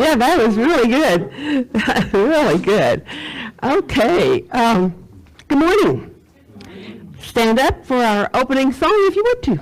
Yeah, that was really good. Really good. Okay. Good morning. Stand up for our opening song if you want to.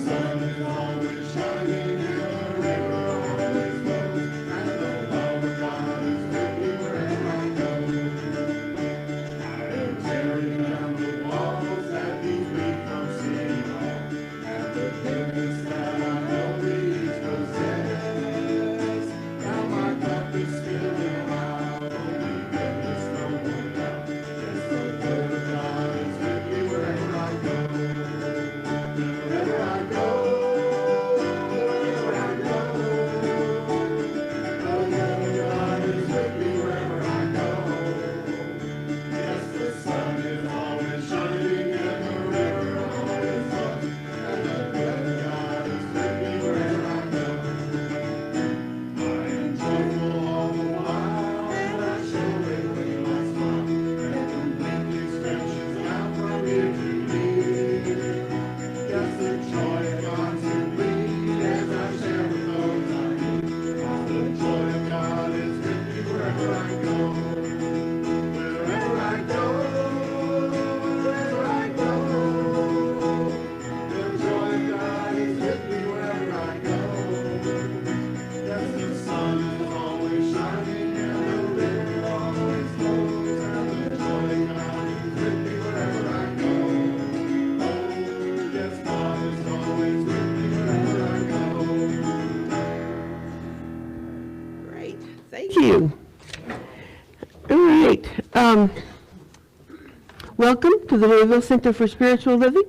Sun Thank you. All right. Welcome to the Louisville Center for Spiritual Living.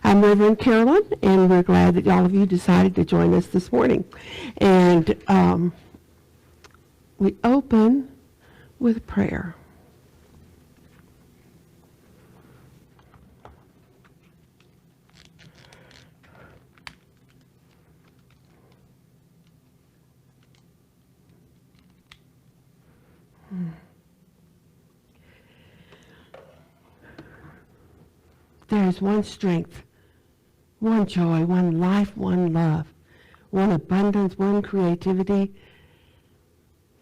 I'm Reverend Carolyn, and we're glad that all of you decided to join us this morning. And we open with prayer. There is one strength, one joy, one life, one love, one abundance, one creativity,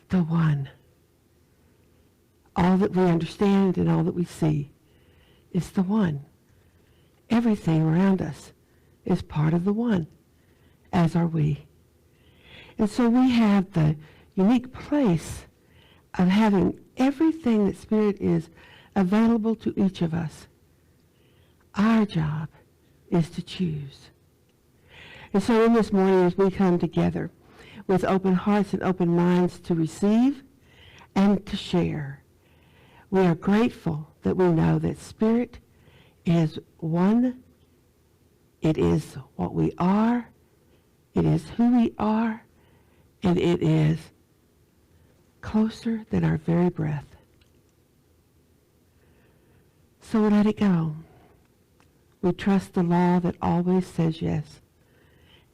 the one. All that we understand and all that we see is the one. Everything around us is part of the one, as are we. And so we have the unique place of having everything that Spirit is available to each of us. Our job is to choose. And so in this morning, as we come together with open hearts and open minds to receive and to share, we are grateful that we know that Spirit is one. It is what we are. It is who we are. And it is closer than our very breath. So let it go. We trust the law that always says yes.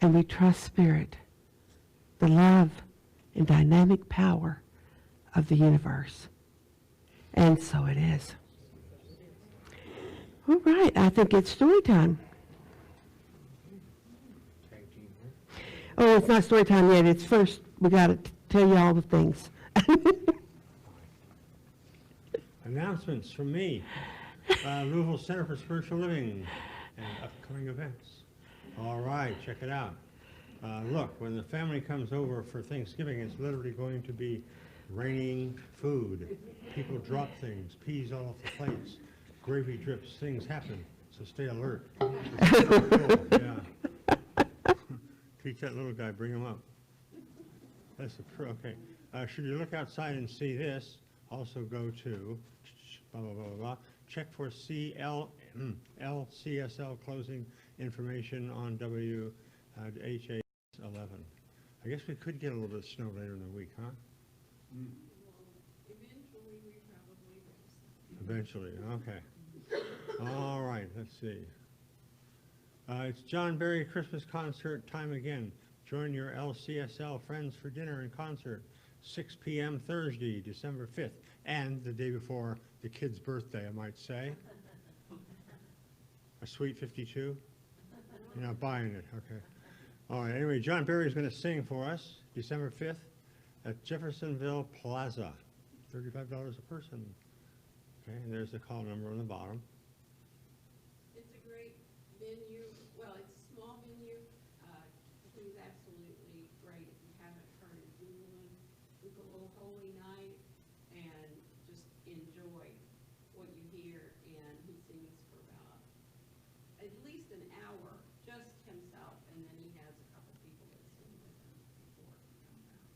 And we trust Spirit, the love and dynamic power of the universe. And so it is. All right, I think it's story time. Oh, it's not story time yet. It's first, we got to tell you all the things. Announcements from me. Louisville Center for Spiritual Living and upcoming events. All right, check it out. Look, when the family comes over for Thanksgiving, it's literally going to be raining food. People drop things, peas all off the plates, gravy drips, things happen, so stay alert. Yeah. Teach that little guy, bring him up. That's the okay. Should you look outside and see this, also go to blah, blah, blah, blah. Check for LCSL closing information on WHA 11. I guess we could get a little bit of snow later in the week, huh? Eventually, we probably will. Eventually, okay. All right, let's see. It's John Berry Christmas concert time again. Join your LCSL friends for dinner and concert, 6 p.m. Thursday, December 5th, and the day before the kid's birthday, I might say. A sweet 52? You're not buying it, okay. All right, anyway, John Berry is going to sing for us December 5th at Jeffersonville Plaza, $35 a person. Okay, and there's the call number on the bottom. It's a great venue. Well, it's a small venue. It was absolutely great. If you haven't heard of Doolin, it's a little holy night, and just enjoy what you hear. And he sings for about at least an hour, just himself, and then he has a couple people that sing with him before he comes out.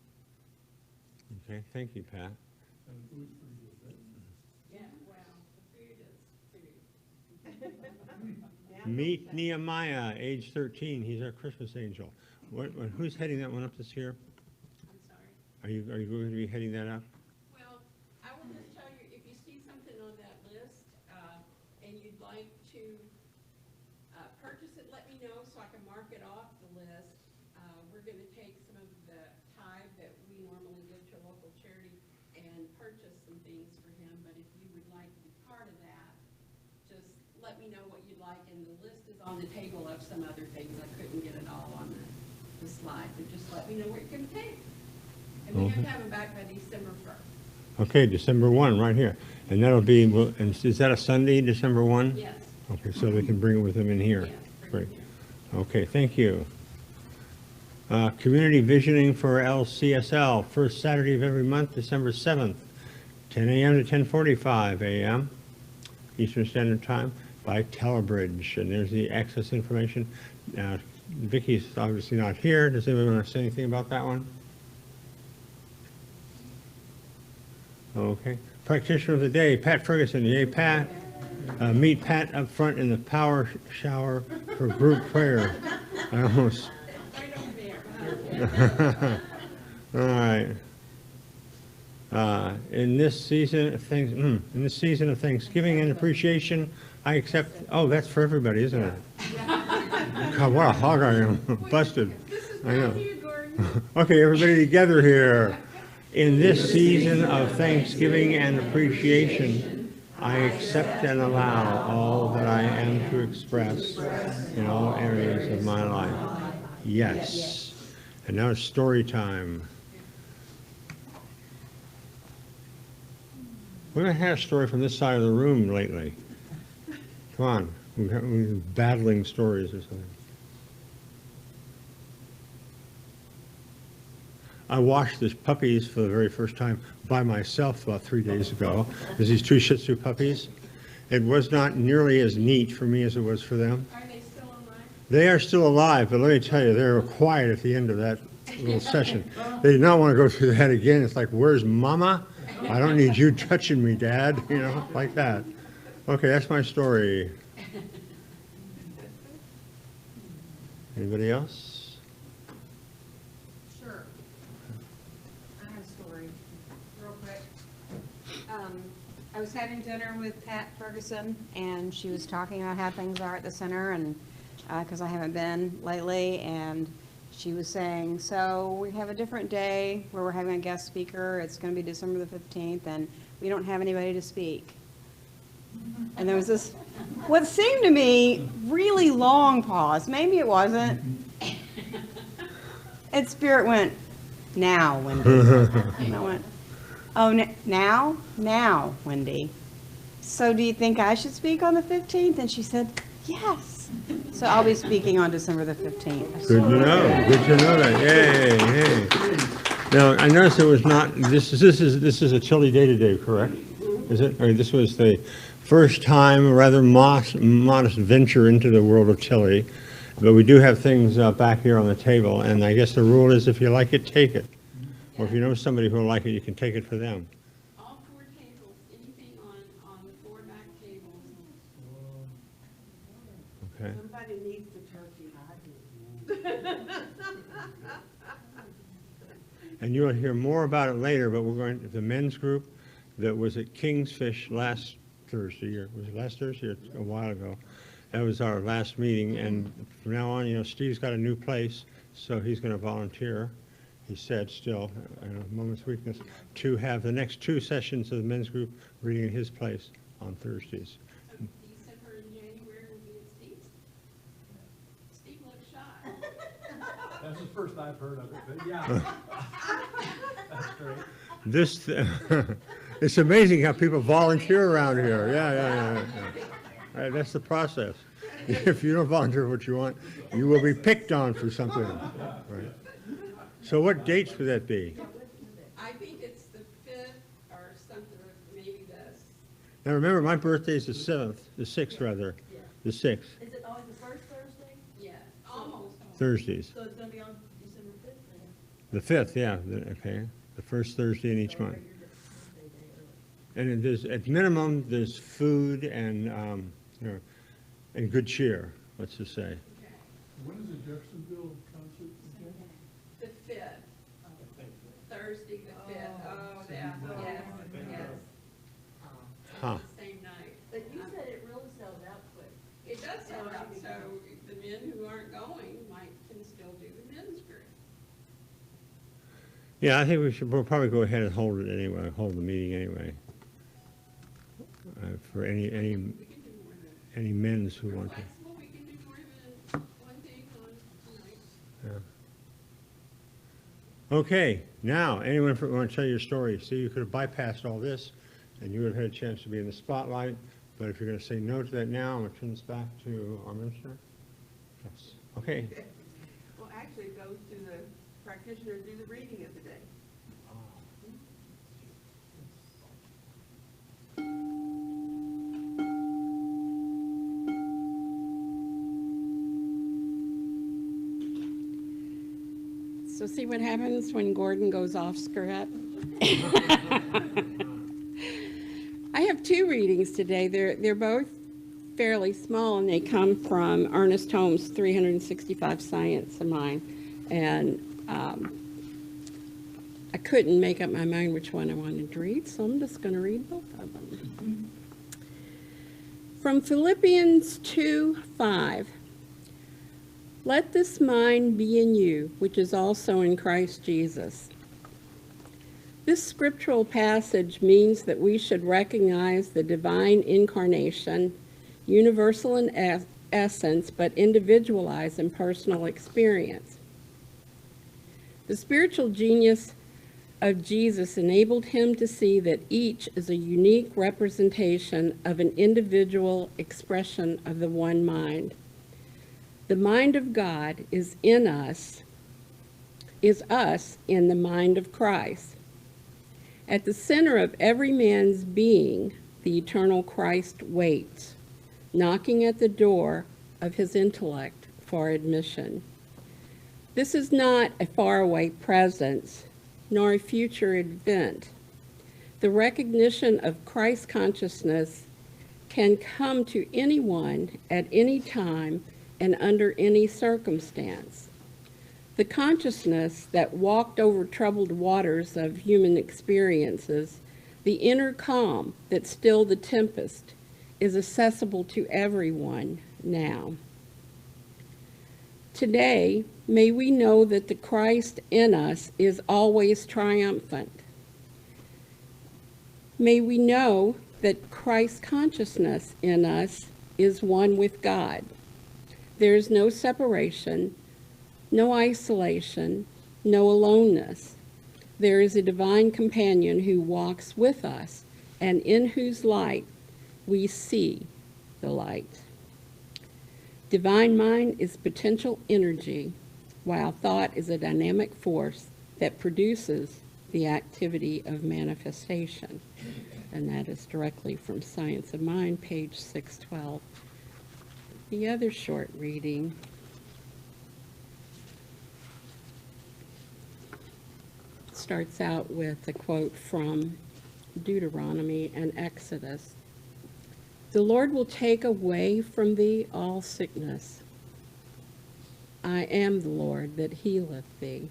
Okay, thank you, Pat. Yeah, well, the food is food. Meet Nehemiah, age 13. He's our Christmas angel. Who's heading that one up this year? I'm sorry. Are you going to be heading that up? Well, I will just tell you, if you see something on that list, and you'd like to purchase it, let me know so I can mark it off the list. We're going to take some of the tithe that we normally give to a local charity and purchase some things for him, but if you would like to be part of that, just let me know what you'd like, and the list is on the table of some other things. I couldn't get it all on the slide, but just let me know what you're going to take. And we have to have them back by December 1st. Okay, December 1, right here. And that'll be, and is that a Sunday, December 1? Yes. Okay, so they can bring it with them in here. Yes, Great. Okay, thank you. Community visioning for LCSL, first Saturday of every month, December 7th, 10 a.m. to 10:45 a.m. Eastern Standard Time by Telebridge. And there's the access information. Now, Vicky's obviously not here. Does anyone want to say anything about that one? Okay. Practitioner of the day, Pat Ferguson. Yay, Pat. Meet Pat up front in the power shower for group prayer. I almost. All right. In this season of Thanksgiving and appreciation, I accept. Oh, that's for everybody, isn't it? God, what a hog I am! Busted. I know. Okay, everybody together here. In this season of Thanksgiving and appreciation, I accept and allow all that I am to express in all areas of my life. Yes. And now it's story time. We haven't had a story from this side of the room lately. Come on. We're battling stories or something. I washed these puppies for the very first time by myself about 3 days ago. There's these two Shih Tzu puppies. It was not nearly as neat for me as it was for them. Are they still alive? They are still alive, but let me tell you, they were quiet at the end of that little session. They did not want to go through that again. It's like, where's Mama? I don't need you touching me, Dad. You know, like that. Okay, that's my story. Anybody else? Sure. I have a story, real quick. I was having dinner with Pat Ferguson, and she was talking about how things are at the center, and because I haven't been lately, and she was saying, so we have a different day where we're having a guest speaker. It's going to be December the 15th, and we don't have anybody to speak. And there was this, what seemed to me, really long pause. Maybe it wasn't. And Spirit went, now, Wendy. And I went, oh, now? Now, Wendy. So do you think I should speak on the 15th? And she said, yes. So I'll be speaking on December the 15th. Good to know. Good to know that. Yay, yay. Now, I noticed it was not, this is a chilly day today, correct? Is it? Or this was the first time, a rather modest venture into the world of chili. But we do have things back here on the table, and I guess the rule is if you like it, take it. Or if you know somebody who will like it, you can take it for them. All four tables, anything on the four back tables. Okay. Somebody needs the turkey. And you'll hear more about it later, but we're going to the men's group that was at King's Fish last Thursday, or was it last Thursday or a while ago? That was our last meeting, and from now on, you know, Steve's got a new place, so he's going to volunteer, he said still, a moment's weakness, to have the next two sessions of the men's group reading at his place on Thursdays. So December and January will be at Steve's. Steve looks shy. That's the first I've heard of it, but yeah. That's great. This, it's amazing how people volunteer around here. Yeah. Right, that's the process. If you don't volunteer what you want, you will be picked on for something. Right. So what dates would that be? I think it's the 5th or something, or maybe this. Now remember, my birthday is the 6th rather, the 6th, Is it always the first Thursday? Yeah, almost. Thursdays. So it's gonna be on December 5th then? The 5th, yeah, okay, the first Thursday in each month. And there's, at minimum, there's food and, you know, and good cheer, let's just say. When is the Jeffersonville concert again? The 5th. Thursday the 5th. Oh, yeah, yes. Huh. The same night. But you said it really sells out quick. It does sell out, so the men who aren't going can still do the men's group. Yeah, I think we'll probably go ahead and hold it anyway, hold the meeting anyway. For any We can do more than, men's who we're want to. flexible, we can do more than one thing on tonight. Yeah. Okay, now, anyone want to tell your story? See, you could have bypassed all this, and you would have had a chance to be in the spotlight, but if you're going to say no to that now, I'm going to turn this back to our minister. Yes. Okay. Well, actually, it goes to the practitioner to do the reading of the day. So see what happens when Gordon goes off script? have two readings today. They're both fairly small, and they come from Ernest Holmes' 365 Science of Mind. And I couldn't make up my mind which one I wanted to read, so I'm just going to read both of them. From Philippians 2:5. Let this mind be in you, which is also in Christ Jesus. This scriptural passage means that we should recognize the divine incarnation, universal in essence, but individualized in personal experience. The spiritual genius of Jesus enabled him to see that each is a unique representation of an individual expression of the one mind. The mind of God is us in the mind of Christ. At the center of every man's being, the eternal Christ waits, knocking at the door of his intellect for admission. This is not a faraway presence, nor a future event. The recognition of Christ consciousness can come to anyone at any time and under any circumstance. The consciousness that walked over troubled waters of human experiences, the inner calm that stilled the tempest, is accessible to everyone now. Today, may we know that the Christ in us is always triumphant. May we know that Christ consciousness in us is one with God. There is no separation, no isolation, no aloneness. There is a divine companion who walks with us and in whose light we see the light. Divine mind is potential energy, while thought is a dynamic force that produces the activity of manifestation. And that is directly from Science of Mind, page 612. The other short reading starts out with a quote from Deuteronomy and Exodus. The Lord will take away from thee all sickness. I am the Lord that healeth thee.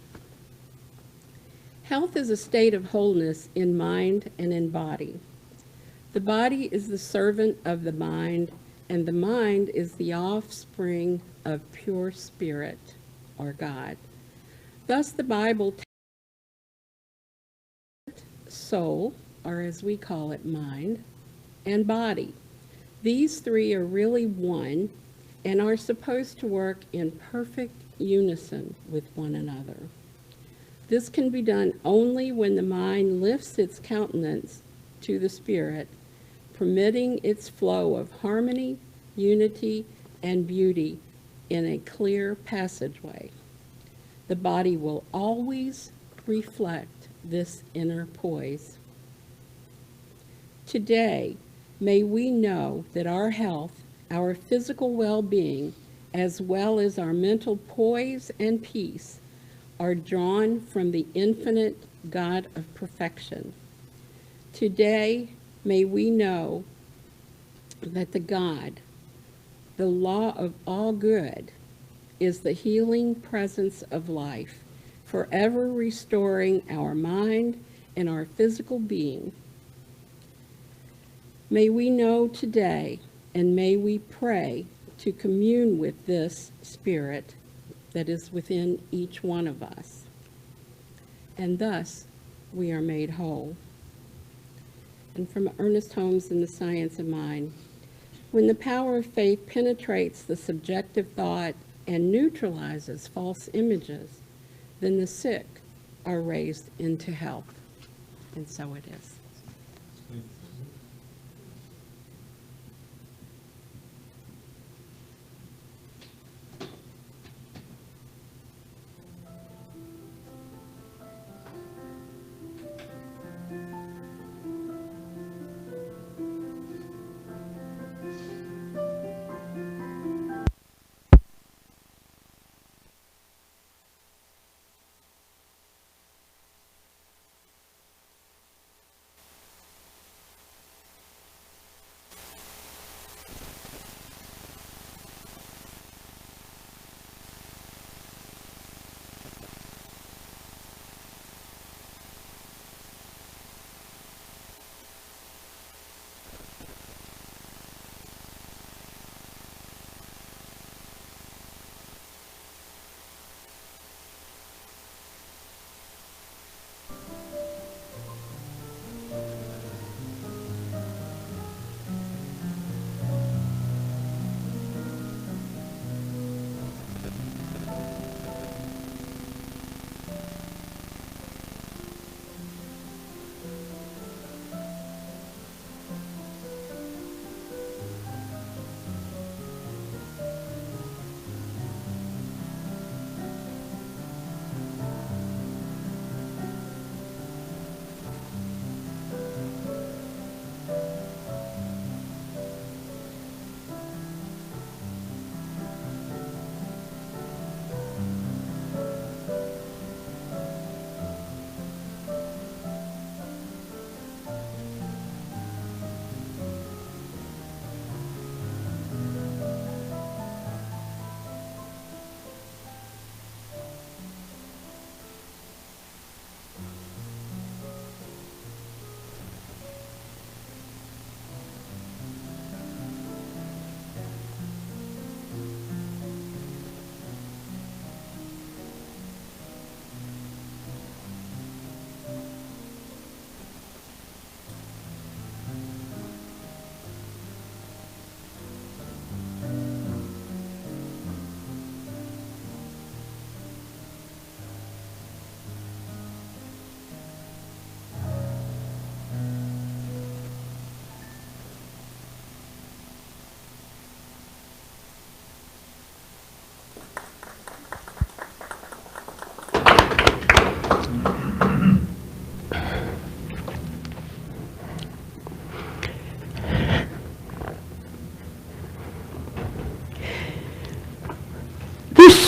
Health is a state of wholeness in mind and in body. The body is the servant of the mind, and the mind is the offspring of pure spirit, or God. Thus the Bible takes soul, or as we call it, mind, and body. These three are really one and are supposed to work in perfect unison with one another. This can be done only when the mind lifts its countenance to the spirit, permitting its flow of harmony, unity, and beauty in a clear passageway. The body will always reflect this inner poise. Today, may we know that our health, our physical well-being, as well as our mental poise and peace, are drawn from the infinite God of perfection. Today, may we know that the God, the law of all good, is the healing presence of life, forever restoring our mind and our physical being. May we know today, and may we pray to commune with this Spirit that is within each one of us. And thus, we are made whole. And from Ernest Holmes in The Science of Mind, when the power of faith penetrates the subjective thought and neutralizes false images, then the sick are raised into health. And so it is.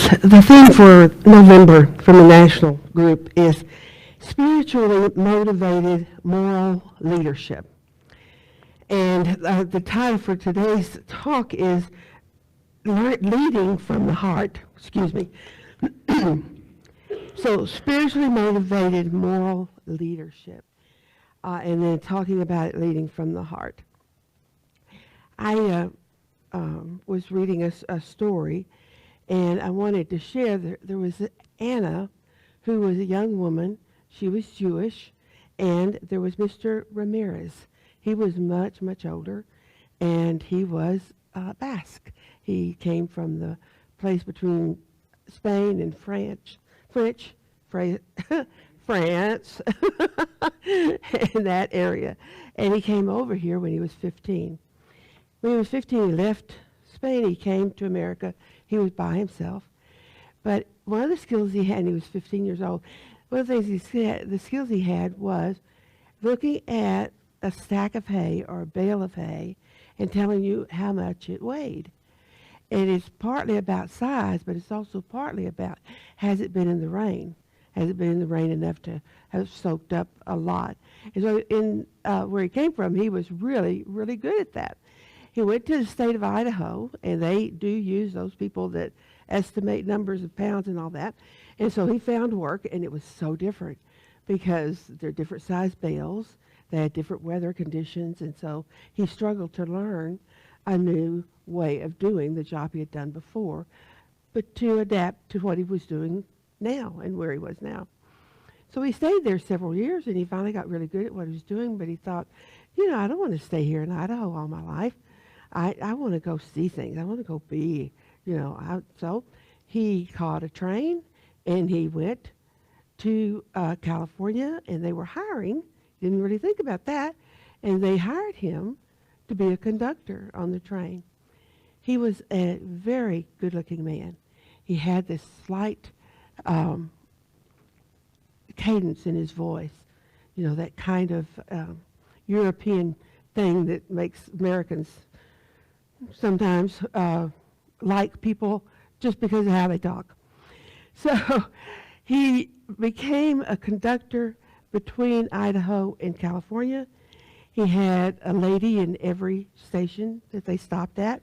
the theme for November from the national group is spiritually motivated moral leadership. And the title for today's talk is Leading from the Heart. Excuse me. So spiritually motivated moral leadership. And then talking about it leading from the heart. I was reading a story, and I wanted to share. There was Anna, who was a young woman. She was Jewish, and there was Mr. Ramirez. He was much, much older, and he was Basque. He came from the place between Spain and France, in that area. And he came over here when he was 15. When he was 15, he left Spain. He came to America. He was by himself. But one of the skills he had, and he was 15 years old, one of the things the skills he had was looking at a stack of hay or a bale of hay and telling you how much it weighed. And it's partly about size, but it's also partly about, has it been in the rain? Has it been in the rain enough to have soaked up a lot? And so in where he came from, he was really, really good at that. He went to the state of Idaho, and they do use those people that estimate numbers of pounds and all that. And so he found work, and it was so different because they're different size bales. They had different weather conditions, and so he struggled to learn a new way of doing the job he had done before, but to adapt to what he was doing now and where he was now. So he stayed there several years, and he finally got really good at what he was doing, but he thought, you know, I don't want to stay here in Idaho all my life. I want to go see things. I want to go be, you know. So he caught a train, and he went to California, and they were hiring. Didn't really think about that, and they hired him to be a conductor on the train. He was a very good-looking man. He had this slight cadence in his voice, you know, that kind of European thing that makes Americans sometimes like people just because of how they talk. So he became a conductor between Idaho and California. He had a lady in every station that they stopped at.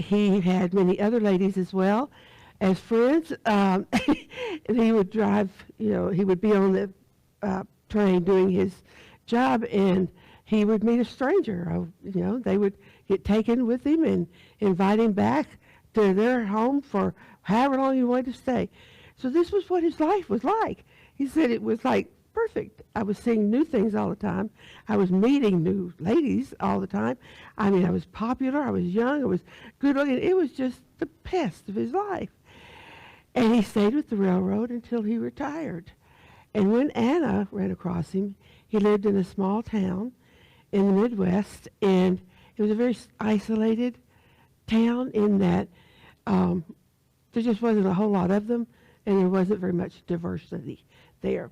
He had many other ladies as well as friends. And he would drive, you know, he would be on the train doing his job, and he would meet a stranger. You know, they would get taken with him and invite him back to their home for however long he wanted to stay. So this was what his life was like. He said it was like perfect. I was seeing new things all the time. I was meeting new ladies all the time. I mean, I was popular. I was young. I was good looking. It was just the best of his life. And he stayed with the railroad until he retired. And when Anna ran across him, he lived in a small town in the Midwest, and it was a very isolated town in that there just wasn't a whole lot of them, and there wasn't very much diversity there.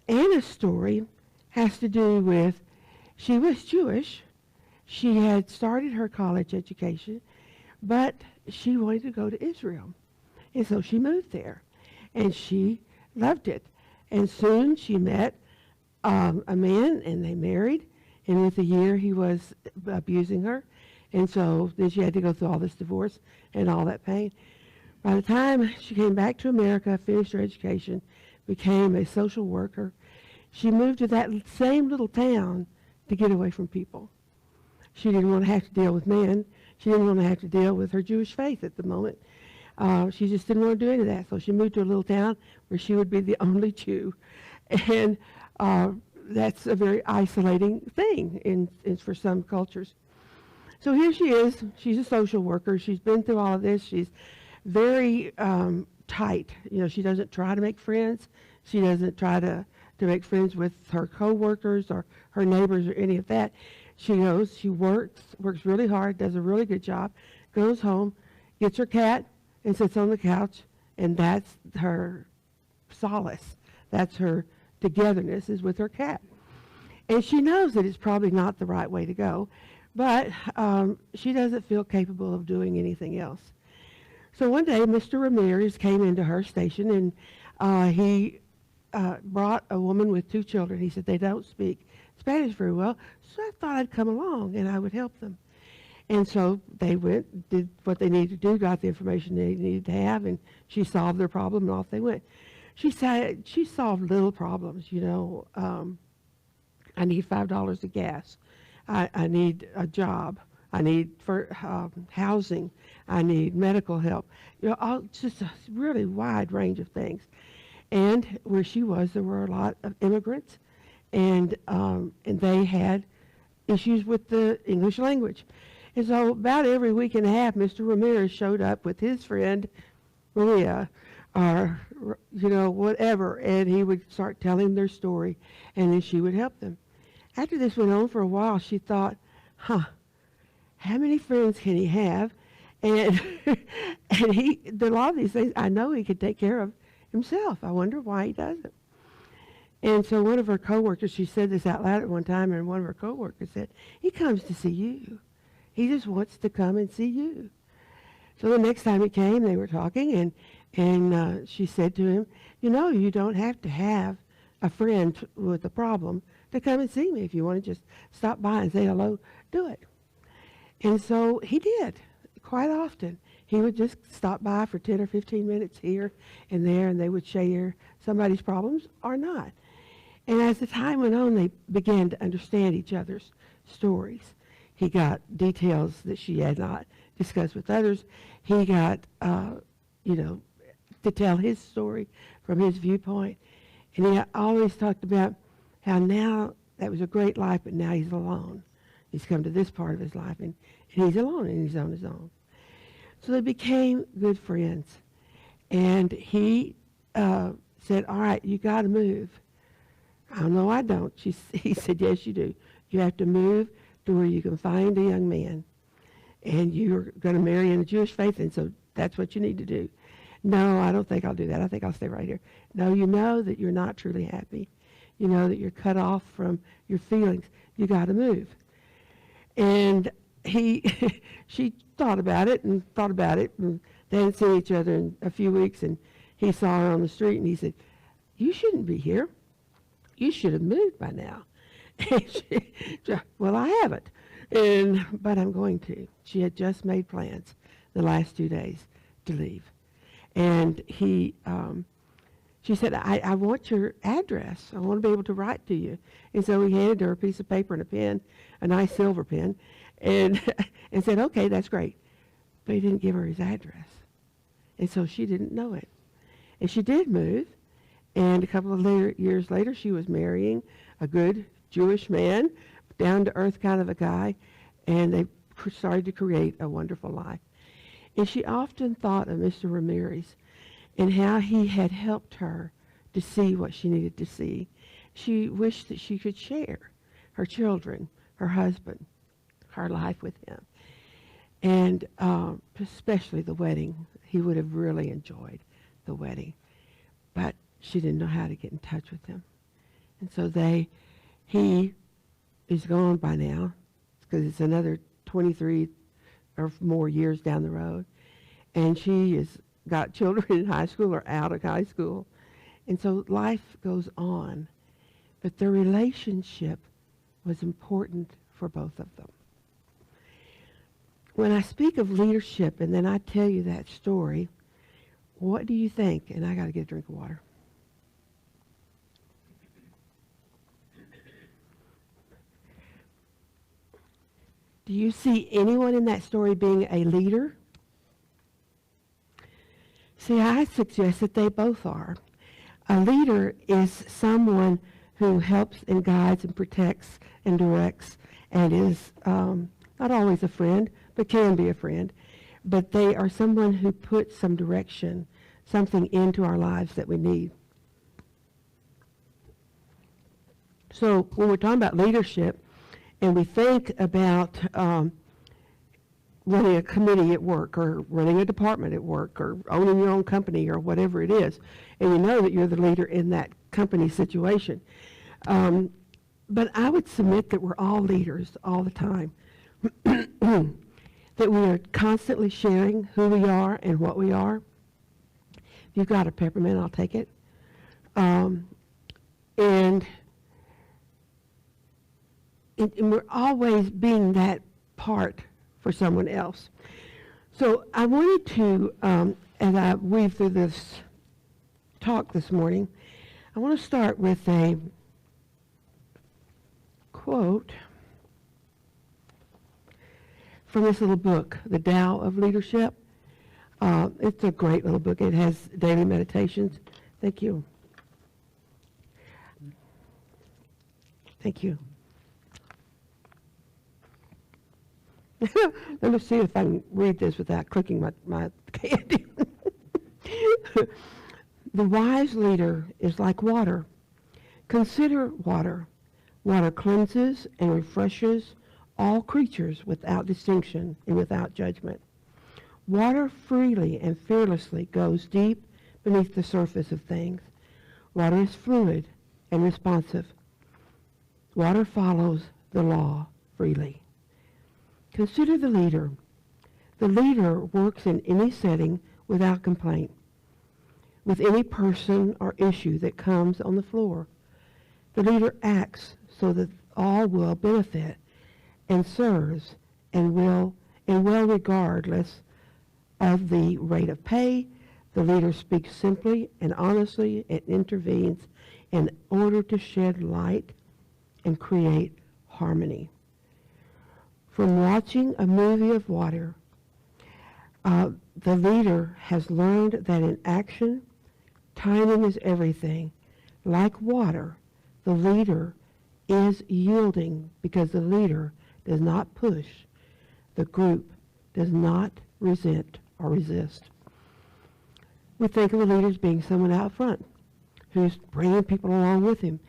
Anna's story has to do with, she was Jewish. She had started her college education, but she wanted to go to Israel. And so she moved there, and she loved it. And soon she met a man, and they married. And within a year, he was abusing her. And so then she had to go through all this divorce and all that pain. By the time she came back to America, finished her education, became a social worker, she moved to that same little town to get away from people. She didn't want to have to deal with men. She didn't want to have to deal with her Jewish faith at the moment. She just didn't want to do any of that. So she moved to a little town where she would be the only Jew. And that's a very isolating thing for some cultures. So here she is. She's a social worker. She's been through all of this. She's very tight. You know, she doesn't try to make friends. She doesn't try to make friends with her coworkers or her neighbors or any of that. She goes, she works really hard, does a really good job, goes home, gets her cat, and sits on the couch, and that's her solace. That's her togetherness, is with her cat. And she knows that it's probably not the right way to go, but she doesn't feel capable of doing anything else. So one day, Mr. Ramirez came into her station, and he brought a woman with 2 children. He said they don't speak Spanish very well, so I thought I'd come along and I would help them. And so they went, did what they needed to do, got the information they needed to have, and she solved their problem, and off they went. She said she solved little problems, you know. I need $5 of gas. I need a job. I need housing. I need medical help. You know, just a really wide range of things. And where she was, there were a lot of immigrants, and they had issues with the English language. And so about every week and a half, Mr. Ramirez showed up with his friend Maria, or, you know, whatever, and he would start telling their story, and then she would help them. After this went on for a while, she thought, how many friends can he have? And and a lot of these things, I know he could take care of himself. I wonder why he doesn't. And so one of her coworkers, she said this out loud at one time, and one of her coworkers said, he comes to see you. He just wants to come and see you. So the next time he came, they were talking, and she said to him, you know, you don't have to have a friend with a problem to come and see me. If you want to just stop by and say hello, do it. And so he did quite often. He would just stop by for 10 or 15 minutes here and there, and they would share somebody's problems or not. And as the time went on, they began to understand each other's stories. He got details that she had not discussed with others. He got, you know, to tell his story from his viewpoint. And he always talked about how now that was a great life, but now he's alone. He's come to this part of his life, and he's alone, and he's on his own. So they became good friends. And he said, all right, you got to move. Oh, no, I don't. He said, yes, you do. You have to move to where you can find a young man, and you're going to marry in the Jewish faith, and so that's what you need to do. No, I don't think I'll do that. I think I'll stay right here. No, you know that you're not truly happy. You know that you're cut off from your feelings. You got to move. And she thought about it, and they hadn't seen each other in a few weeks, and he saw her on the street, and he said, you shouldn't be here. You should have moved by now. And well, I haven't, but I'm going to. She had just made plans the last 2 days to leave. And she said, I want your address. I want to be able to write to you. And so he handed her a piece of paper and a pen, a nice silver pen, and said, okay, that's great. But he didn't give her his address. And so she didn't know it. And she did move. And a couple of years later, she was marrying a good Jewish man, down-to-earth kind of a guy, and they started to create a wonderful life. And she often thought of Mr. Ramirez and how he had helped her to see what she needed to see. She wished that she could share her children, her husband, her life with him. And especially the wedding. He would have really enjoyed the wedding. But she didn't know how to get in touch with him. And so he is gone by now, because it's another 23 or more years down the road. And she has got children in high school or out of high school. And so life goes on. But their relationship was important for both of them. When I speak of leadership and then I tell you that story, what do you think? And I got to get a drink of water. Do you see anyone in that story being a leader? See, I suggest that they both are. A leader is someone who helps and guides and protects and directs and is not always a friend, but can be a friend. But they are someone who puts some direction, something into our lives that we need. So when we're talking about leadership, and we think about running a committee at work, or running a department at work, or owning your own company, or whatever it is, and you know that you're the leader in that company situation. But I would submit that we're all leaders all the time. that we are constantly sharing who we are and what we are. If you've got a peppermint, I'll take it. And we're always being that part for someone else. So I wanted to, as I weave through this talk this morning, I want to start with a quote from this little book, The Tao of Leadership. It's a great little book. It has daily meditations. Thank you. Thank you. Let me see if I can read this without clicking my candy. The wise leader is like water. Consider water. Water cleanses and refreshes all creatures without distinction and without judgment. Water freely and fearlessly goes deep beneath the surface of things. Water is fluid and responsive. Water follows the law freely. Consider the leader. The leader works in any setting without complaint, with any person or issue that comes on the floor. The leader acts so that all will benefit and serves and well regardless of the rate of pay. The leader speaks simply and honestly and intervenes in order to shed light and create harmony. From watching a movie of water, the leader has learned that in action, timing is everything. Like water, the leader is yielding because the leader does not push. The group does not resent or resist. We think of the leader as being someone out front who's bringing people along with him.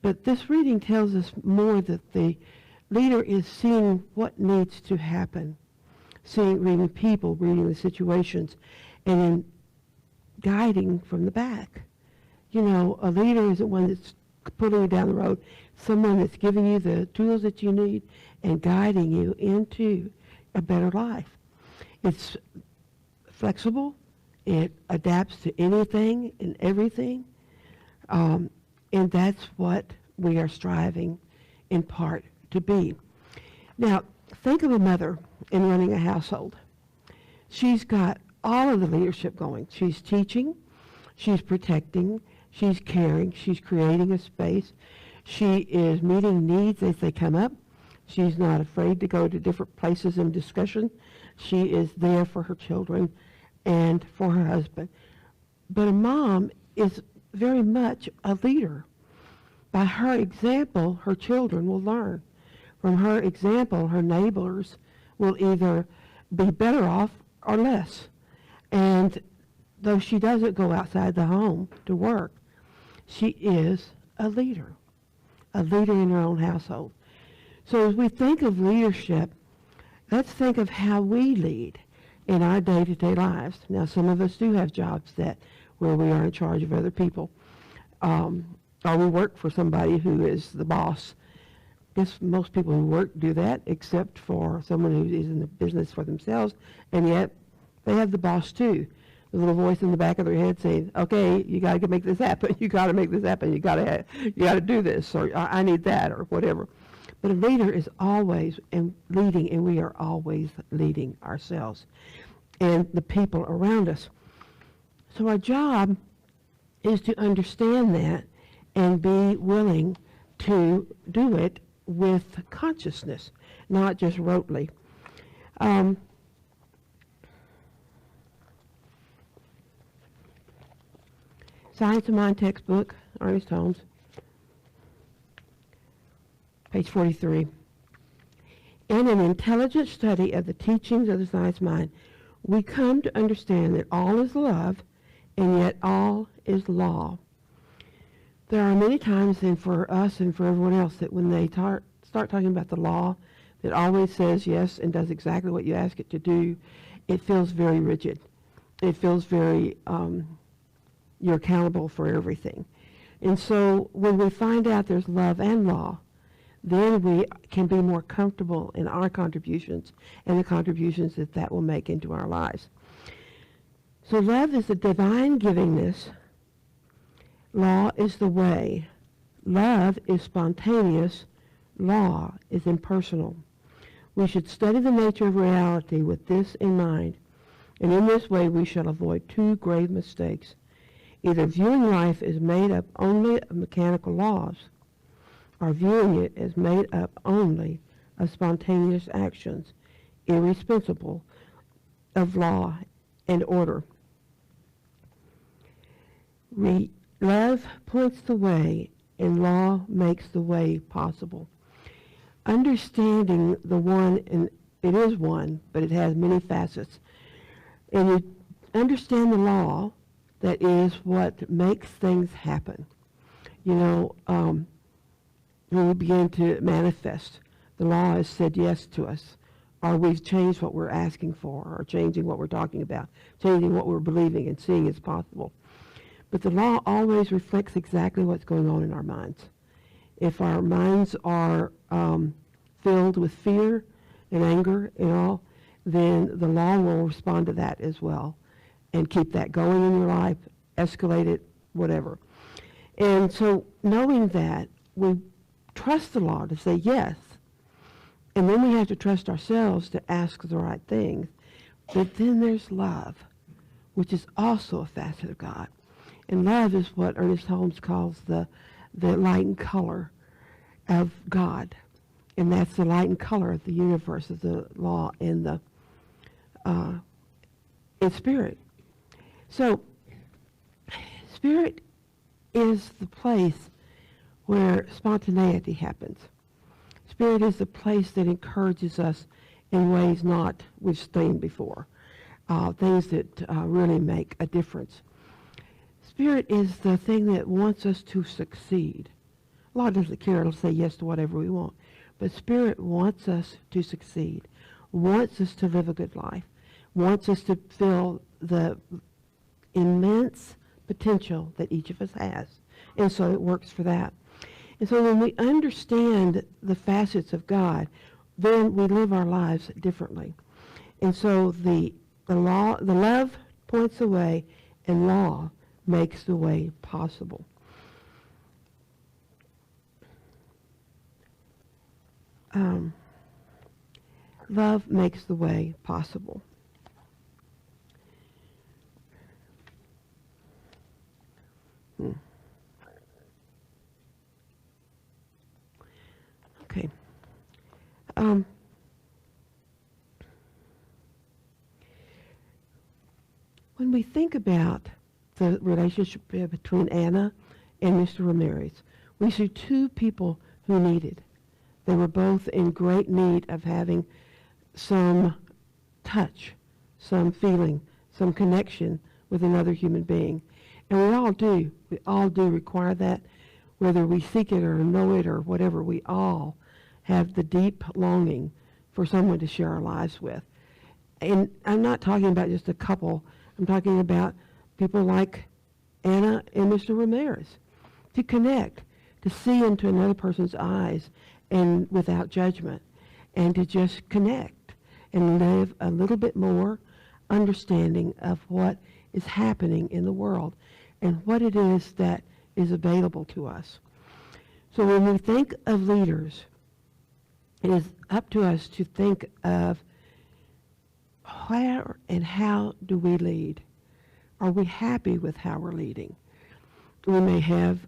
But this reading tells us more that the leader is seeing what needs to happen, reading people, reading the situations, and then guiding from the back. You know, a leader isn't one that's pulling you down the road, someone that's giving you the tools that you need and guiding you into a better life. It's flexible. It adapts to anything and everything. And that's what we are striving in part to be. Now, think of a mother in running a household. She's got all of the leadership going. She's teaching, she's protecting, she's caring, she's creating a space. She is meeting needs as they come up. She's not afraid to go to different places in discussion. She is there for her children and for her husband. But a mom is very much a leader. By her example, her children will learn. From her example, her neighbors will either be better off or less. And though she doesn't go outside the home to work, she is a leader in her own household. So as we think of leadership, let's think of how we lead in our day-to-day lives. Now, some of us do have jobs where we are in charge of other people, or we work for somebody who is the boss. I guess most people who work do that, except for someone who is in the business for themselves, and yet they have the boss too. The little voice in the back of their head saying, "Okay, you got to make this happen. You got to make this happen. You got to do this, or I need that, or whatever." But a leader is always leading, and we are always leading ourselves and the people around us. So our job is to understand that and be willing to do it with consciousness, not just rotely. Science of Mind textbook, Ernest Holmes, page 43. In an intelligent study of the teachings of the science mind, we come to understand that all is love, and yet all is law. There are many times, and for us and for everyone else, that when they start talking about the law that always says yes and does exactly what you ask it to do, it feels very rigid. It feels very, you're accountable for everything. And so when we find out there's love and law, then we can be more comfortable in our contributions and the contributions that that will make into our lives. So love is the divine givingness. Law is the way. Love is spontaneous. Law is impersonal. We should study the nature of reality with this in mind, and in this way we shall avoid two grave mistakes, either viewing life as made up only of mechanical laws, or viewing it as made up only of spontaneous actions, irresponsible of law and order. Love points the way, and law makes the way possible. Understanding the one, and it is one, but it has many facets. And you understand the law, that is what makes things happen. You know, when we begin to manifest, the law has said yes to us, or we've changed what we're asking for, or changing what we're talking about, changing what we're believing and seeing as possible. But the law always reflects exactly what's going on in our minds. If our minds are filled with fear and anger and all, then the law will respond to that as well and keep that going in your life, escalate it, whatever. And so knowing that, we trust the law to say yes, and then we have to trust ourselves to ask the right things. But then there's love, which is also a facet of God. And love is what Ernest Holmes calls the light and color of God. And that's the light and color of the universe, of the law and the in spirit. So spirit is the place where spontaneity happens. Spirit is the place that encourages us in ways not we've seen before, things that really make a difference. Spirit is the thing that wants us to succeed. Law doesn't care, it'll say yes to whatever we want. But Spirit wants us to succeed, wants us to live a good life, wants us to feel the immense potential that each of us has. And so it works for that. And so when we understand the facets of God, then we live our lives differently. And so the love points the way, and law makes the way possible. Love makes the way possible. Okay. When we think about the relationship between Anna and Mr. Ramirez, we see two people who needed. They were both in great need of having some touch, some feeling, some connection with another human being. And we all do. We all do require that, whether we seek it or know it or whatever. We all have the deep longing for someone to share our lives with. And I'm not talking about just a couple. I'm talking about people like Anna and Mr. Ramirez, to connect, to see into another person's eyes and without judgment, and to just connect and live a little bit more understanding of what is happening in the world and what it is that is available to us. So when we think of leaders, it is up to us to think of where and how do we lead? Are we happy with how we're leading? We may have,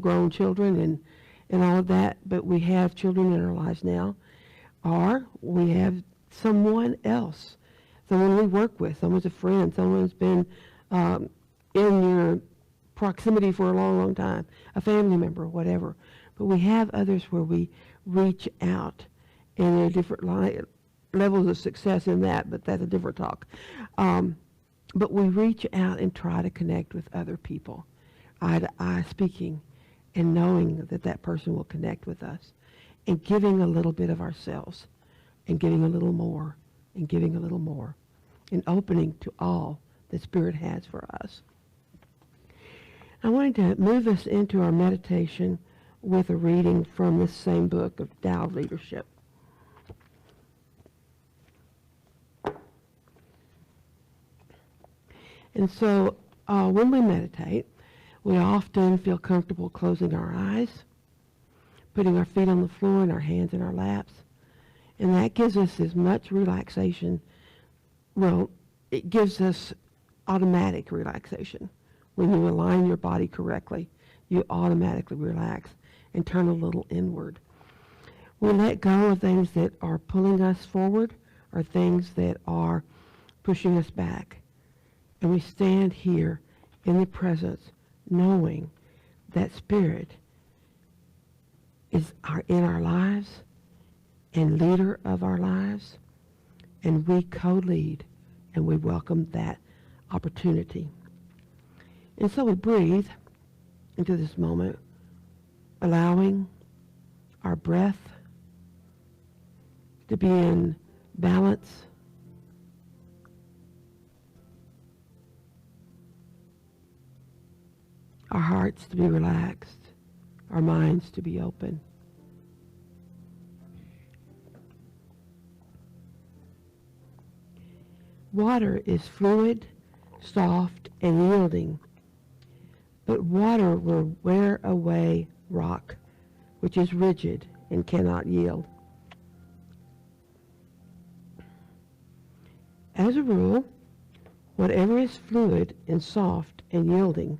grown children and all of that, but we have children in our lives now. Or we have someone else, someone we work with, someone's a friend, someone's been in your proximity for a long, long time, a family member, whatever. But we have others where we reach out, and there are different levels of success in that, but that's a different talk. But we reach out and try to connect with other people, eye to eye speaking, and knowing that that person will connect with us, and giving a little bit of ourselves, and giving a little more, and giving a little more, and opening to all that Spirit has for us. I wanted to move us into our meditation with a reading from this same book of Tao Leadership. And so when we meditate, we often feel comfortable closing our eyes, putting our feet on the floor and our hands in our laps. And that gives us as much relaxation. Well, it gives us automatic relaxation. When you align your body correctly, you automatically relax and turn a little inward. We let go of things that are pulling us forward or things that are pushing us back. And we stand here in the presence knowing that Spirit is in our lives and leader of our lives, and we co-lead, and we welcome that opportunity. And so we breathe into this moment, allowing our breath to be in balance, our hearts to be relaxed, our minds to be open. Water is fluid, soft, and yielding, but water will wear away rock, which is rigid and cannot yield. As a rule, whatever is fluid and soft and yielding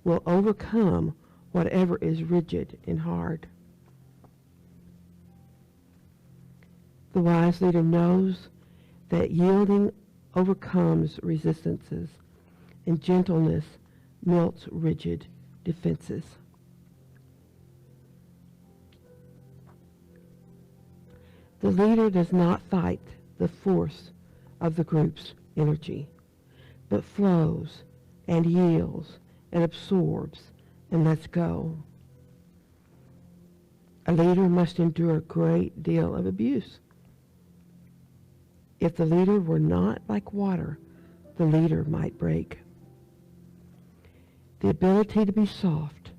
will overcome whatever is rigid and hard. The wise leader knows that yielding overcomes resistances, and gentleness melts rigid defenses. The leader does not fight the force of the group's energy, but flows and yields and absorbs and lets go. A leader must endure a great deal of abuse. If the leader were not like water, the leader might break. The ability to be soft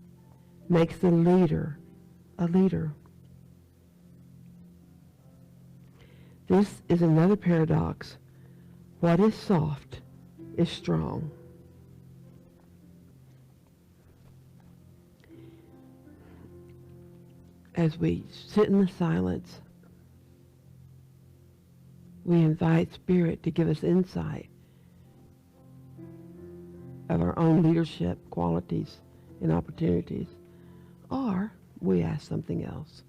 makes the leader a leader. This is another paradox. What is soft is strong. As we sit in the silence, we invite Spirit to give us insight of our own leadership qualities and opportunities, or we ask something else.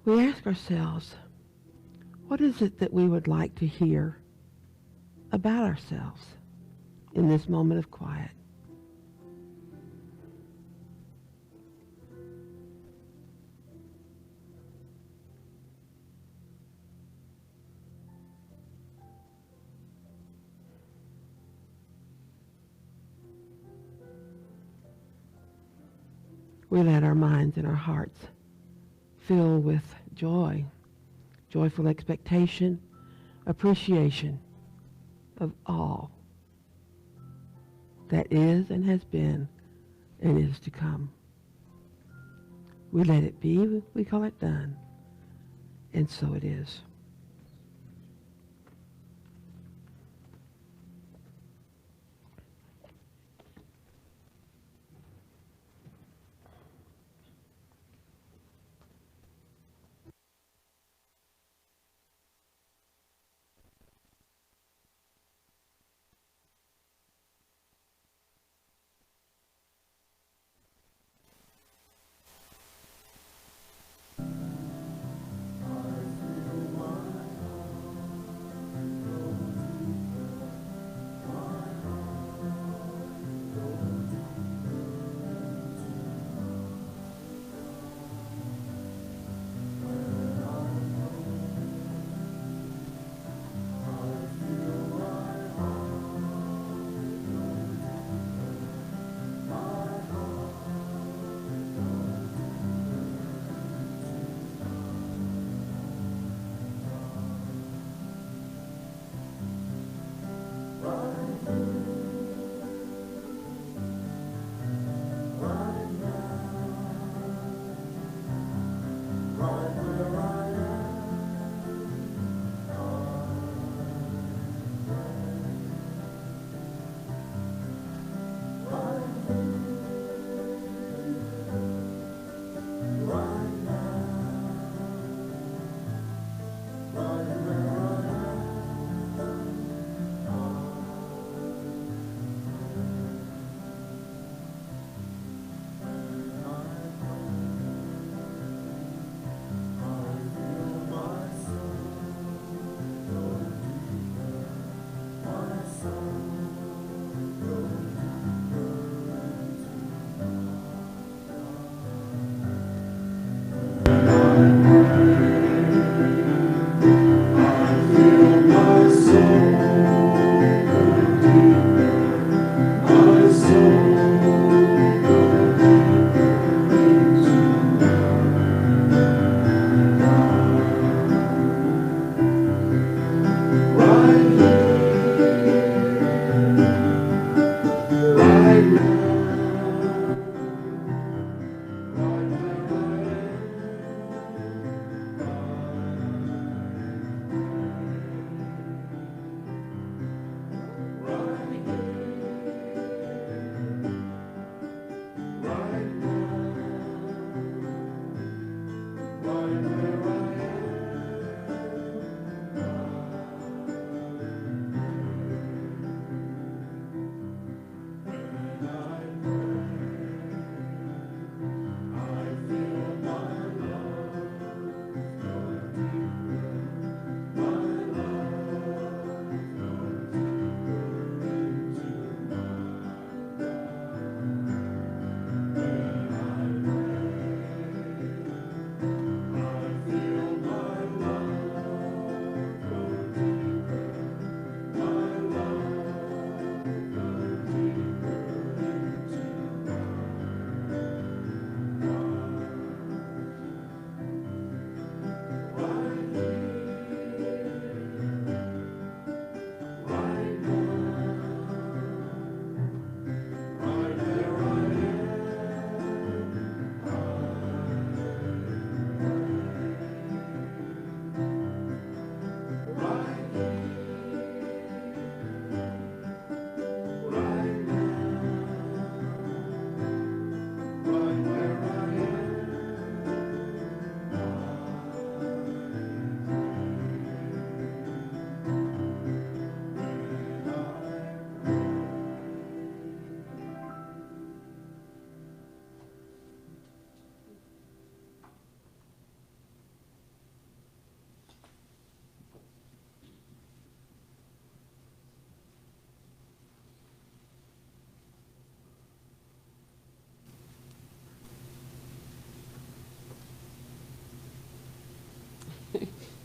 We ask ourselves, what is it that we would like to hear about ourselves in this moment of quiet? We let our minds and our hearts fill with joy, joyful expectation, appreciation of all that is and has been and is to come. We let it be, we call it done, and so it is.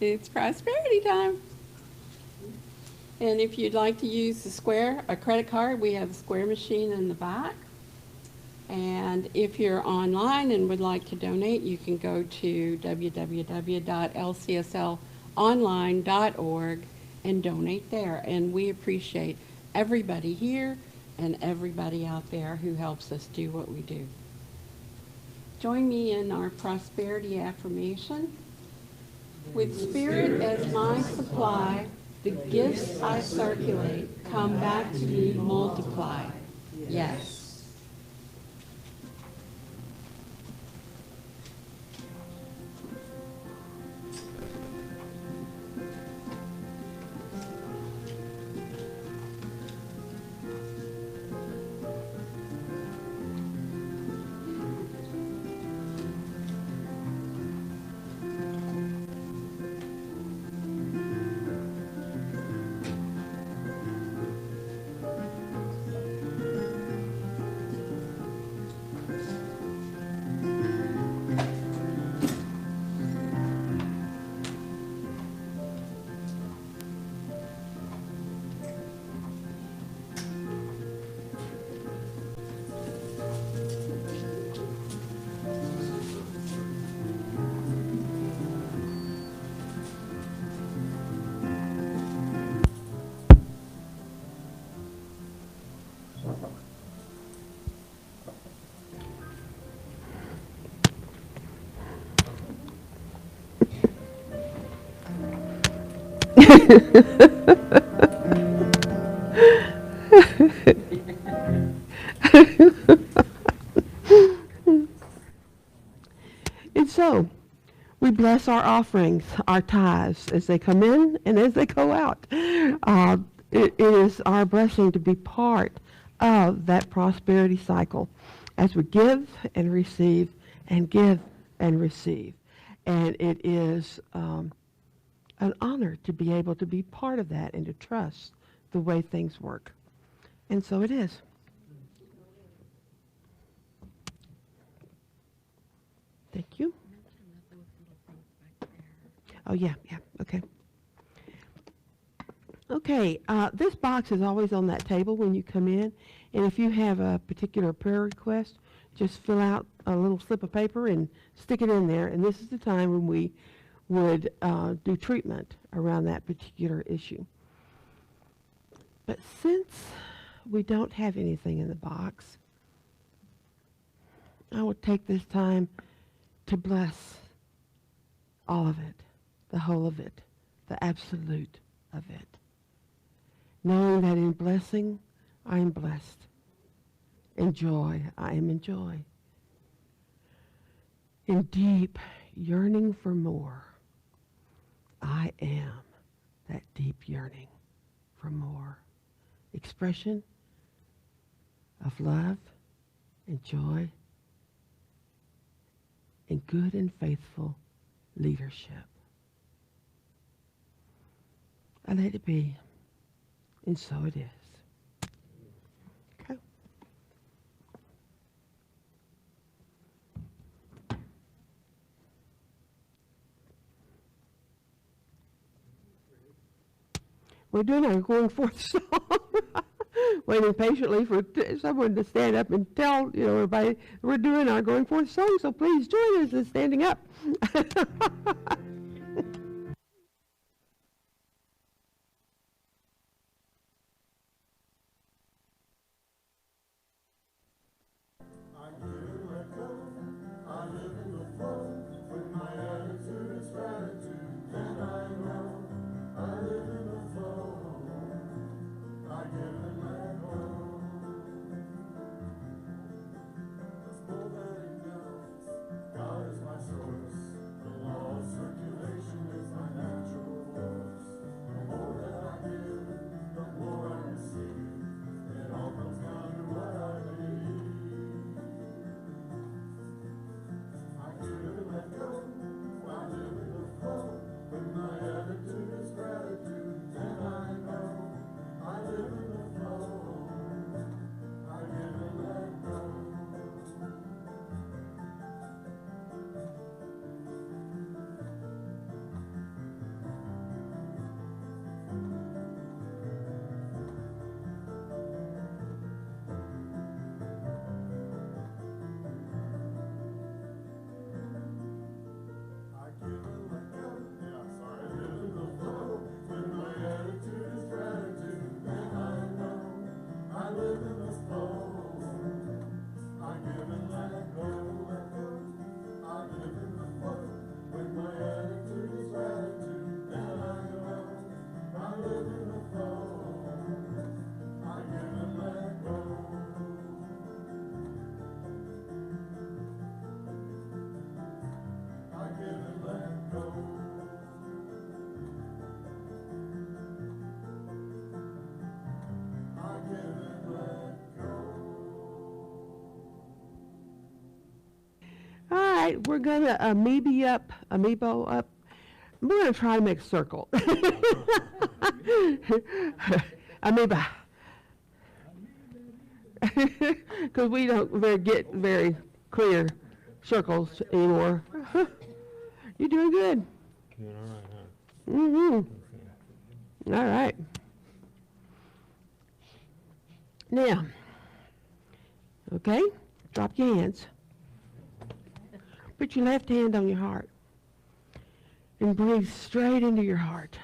It's prosperity time. And if you'd like to use the Square, a credit card, we have a Square machine in the back. And if you're online and would like to donate, you can go to www.lcslonline.org and donate there. And we appreciate everybody here and everybody out there who helps us do what we do. Join me in our prosperity affirmation. With spirit as my supply, the gifts I circulate come back to me multiplied. Yes. And so, we bless our offerings, our tithes, as they come in and as they go out. It is our blessing to be part of that prosperity cycle as we give and receive and give and receive. And it is an honor to be able to be part of that and to trust the way things work. And so it is. Thank you. Oh, yeah, okay. Okay, this box is always on that table when you come in, and if you have a particular prayer request, just fill out a little slip of paper and stick it in there, and this is the time when we would do treatment around that particular issue. But since we don't have anything in the box, I will take this time to bless all of it, the whole of it, the absolute of it. Knowing that in blessing, I am blessed. In joy, I am in joy. In deep yearning for more, I am that deep yearning for more. Expression of love and joy and good and faithful leadership. I let it be, and so it is. Okay. We're doing our going forth song. Waiting patiently for someone to stand up and tell everybody we're doing our going forth song. So please join us in standing up. God is my source, the law circulates. right, we're gonna amiibo up. We're gonna try to make a circle. Amoeba. Because we don't get very clear circles anymore. You're doing good. Doing all right, huh? Mm-hmm. All right. Now, okay, drop your hands. Put your left hand on your heart and breathe straight into your heart.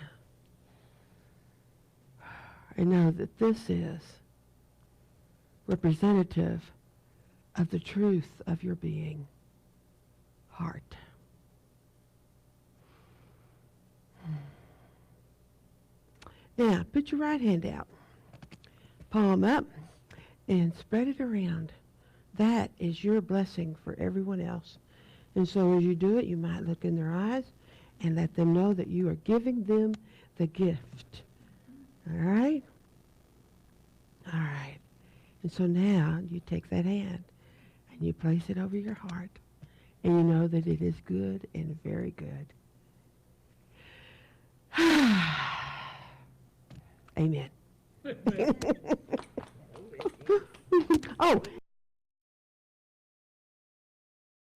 And know that this is representative of the truth of your being, heart. Now, put your right hand out, palm up, and spread it around. That is your blessing for everyone else. And so as you do it, you might look in their eyes and let them know that you are giving them the gift. All right? All right. And so now you take that hand and you place it over your heart, and you know that it is good and very good. Amen. Oh,